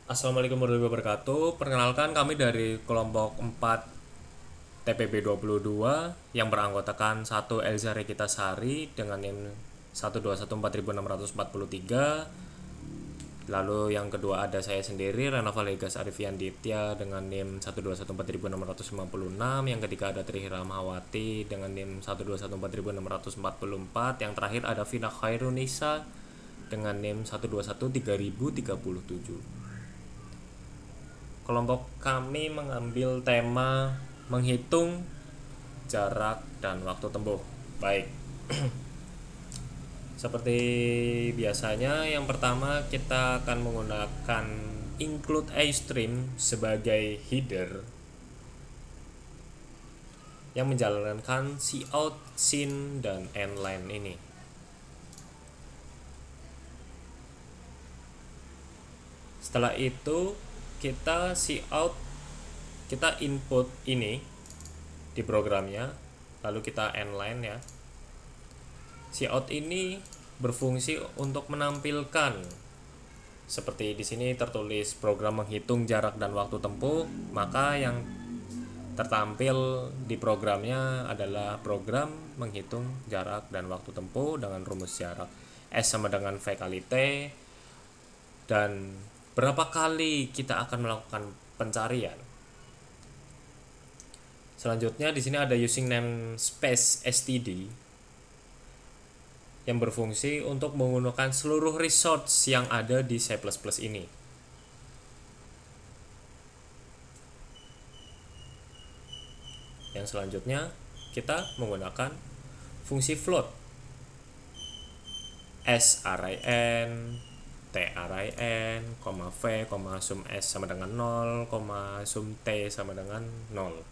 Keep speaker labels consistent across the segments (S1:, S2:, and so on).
S1: Assalamualaikum warahmatullahi wabarakatuh. Perkenalkan kami dari kelompok 4 TPB 22 yang beranggotakan 1 Elza Regita Sari dengan NIM 1214643. Lalu yang kedua ada saya sendiri Renova Legas Arifian Ditya dengan NIM 1214656. Yang ketiga ada Tri Hiramawati dengan NIM 1214644. Yang terakhir ada Vina Khairunisa dengan NIM 1213037. Kelompok kami mengambil tema menghitung jarak dan waktu tempuh. Baik, seperti biasanya yang pertama kita akan menggunakan include a stream sebagai header yang menjalankan cout, sin, dan endline ini. Setelah itu kita kita input ini di programnya, lalu kita endline ya. Cout ini berfungsi untuk menampilkan seperti di sini tertulis program menghitung jarak dan waktu tempuh, maka yang tertampil di programnya adalah program menghitung jarak dan waktu tempuh dengan rumus jarak S sama dengan V kali T, dan berapa kali kita akan melakukan pencarian. Selanjutnya di sini ada using namespace std yang berfungsi untuk menggunakan seluruh resource yang ada di C++ ini. Yang selanjutnya kita menggunakan fungsi float s array n, t array n, v, sum s sama dengan 0, sum t sama dengan 0.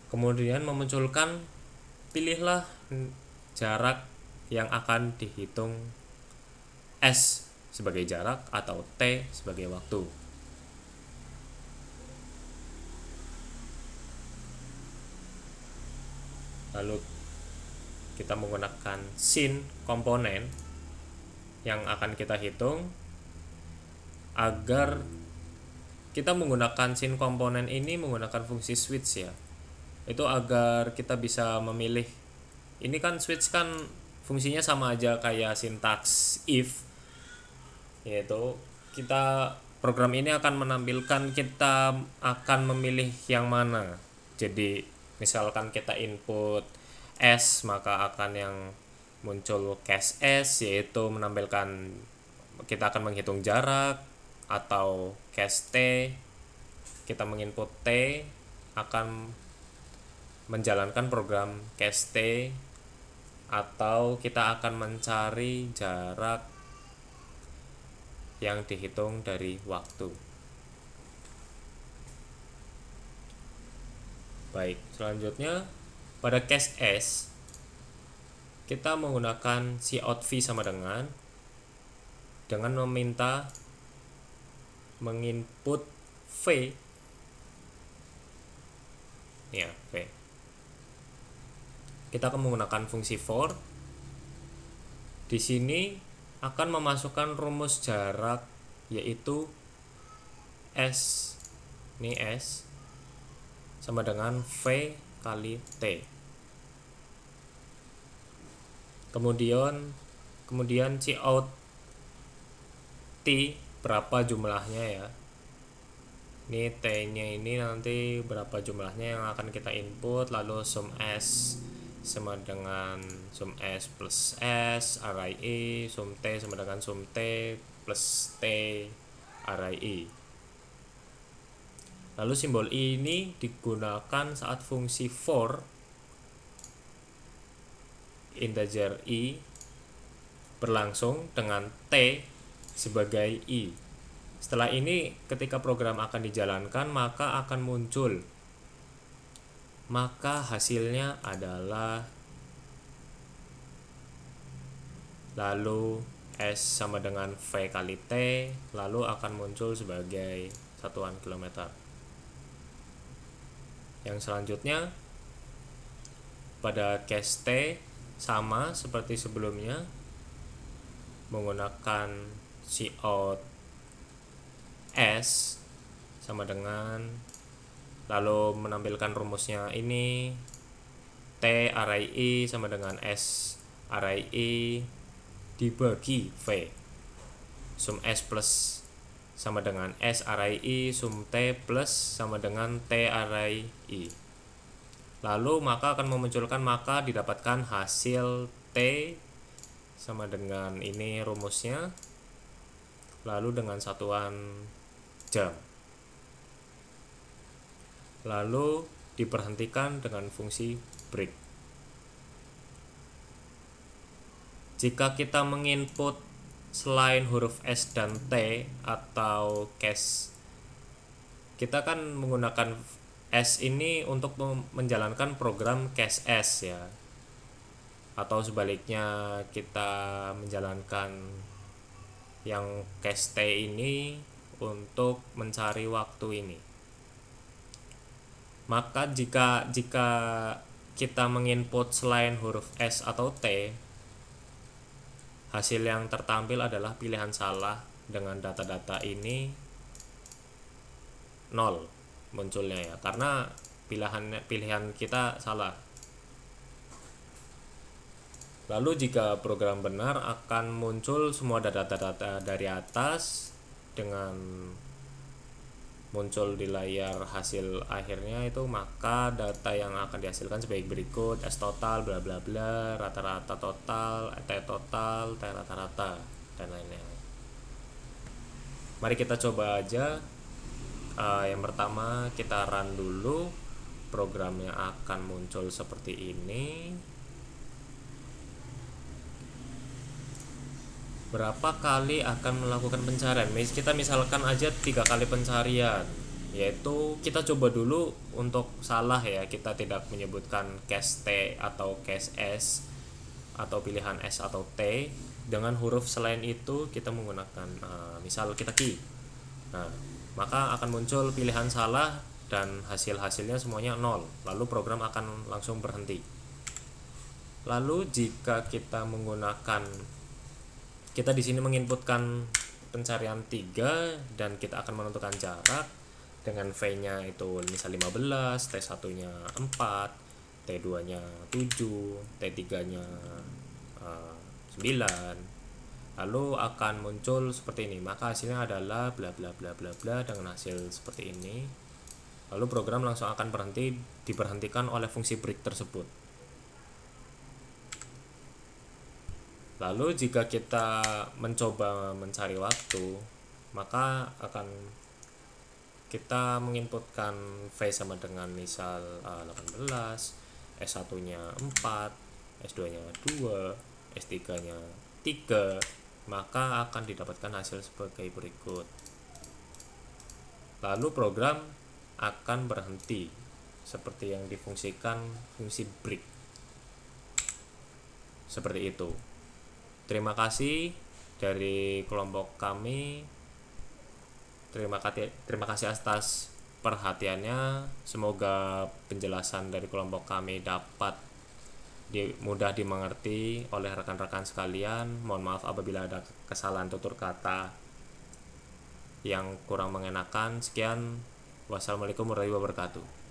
S1: Kemudian memunculkan pilihlah jarak yang akan dihitung, S sebagai jarak atau T sebagai waktu. Lalu kita menggunakan sin komponen yang akan kita hitung. Agar kita menggunakan sin komponen ini menggunakan fungsi switch ya, itu agar kita bisa memilih. Ini kan switch kan fungsinya sama aja kayak sintaks if, yaitu kita program ini akan menampilkan kita akan memilih yang mana. Jadi misalkan kita input S, maka akan yang muncul case S, yaitu menampilkan kita akan menghitung jarak, atau case T, kita menginput T akan menjalankan program case T, atau kita akan mencari jarak yang dihitung dari waktu. Baik, selanjutnya pada case S kita menggunakan cout v sama dengan meminta menginput v ya, v. Kita akan menggunakan fungsi for. Di sini akan memasukkan rumus jarak, yaitu S, ini S sama dengan V kali T. Kemudian cout T berapa jumlahnya ya. Ini T-nya ini nanti berapa jumlahnya yang akan kita input, lalu sum S sama dengan sum S plus S array E, sum T sama dengan sum T plus T array E. Lalu simbol I ini digunakan saat fungsi for integer I berlangsung dengan T sebagai I. Setelah ini ketika program akan dijalankan maka akan muncul, maka hasilnya adalah lalu S sama dengan V kali T, lalu akan muncul sebagai satuan kilometer. Yang selanjutnya pada case T sama seperti sebelumnya, menggunakan cout S sama dengan, lalu menampilkan rumusnya ini, T array I sama dengan S array I dibagi V sum S plus sama dengan S array I sum T plus sama dengan T array I. Lalu maka akan memunculkan, maka didapatkan hasil T sama dengan ini rumusnya, lalu dengan satuan jam, lalu diberhentikan dengan fungsi break. Jika kita menginput selain huruf S dan T atau case, kita kan menggunakan S ini untuk menjalankan program case S ya, atau sebaliknya kita menjalankan yang case T ini untuk mencari waktu ini. Maka jika kita menginput selain huruf S atau T, hasil yang tertampil adalah pilihan salah dengan data-data ini 0 munculnya ya, karena pilihan kita salah. Lalu jika program benar akan muncul semua data-data dari atas dengan muncul di layar hasil akhirnya itu, maka data yang akan dihasilkan sebagai berikut: S total bla bla bla, rata-rata total, T total, T rata-rata, dan lainnya. Mari kita coba aja. Yang pertama kita run dulu, programnya akan muncul seperti ini. Berapa kali akan melakukan pencarian? Kita misalkan aja 3 kali pencarian, yaitu kita coba dulu untuk salah ya, kita tidak menyebutkan case T atau case S atau pilihan S atau T dengan huruf selain itu, kita menggunakan misal kita key. Nah, maka akan muncul pilihan salah dan hasil-hasilnya semuanya 0, lalu program akan langsung berhenti. Lalu jika kita di sini menginputkan pencarian 3 dan kita akan menentukan jarak dengan V-nya itu misal 15, T1-nya 4, T2-nya 7, T3-nya 9. Lalu akan muncul seperti ini. Maka hasilnya adalah bla bla bla bla bla dengan hasil seperti ini. Lalu program langsung akan diberhentikan oleh fungsi break tersebut. Lalu jika kita mencoba mencari waktu, maka akan kita menginputkan V sama dengan misal 18, S1-nya 4, S2-nya 2, S3-nya 3, maka akan didapatkan hasil sebagai berikut. Lalu program akan berhenti seperti yang difungsikan fungsi break. Seperti itu. Terima kasih dari kelompok kami. Terima kasih atas perhatiannya. Semoga penjelasan dari kelompok kami dapat mudah dimengerti oleh rekan-rekan sekalian. Mohon maaf apabila ada kesalahan tutur kata yang kurang mengenakan. Sekian, wassalamualaikum warahmatullahi wabarakatuh.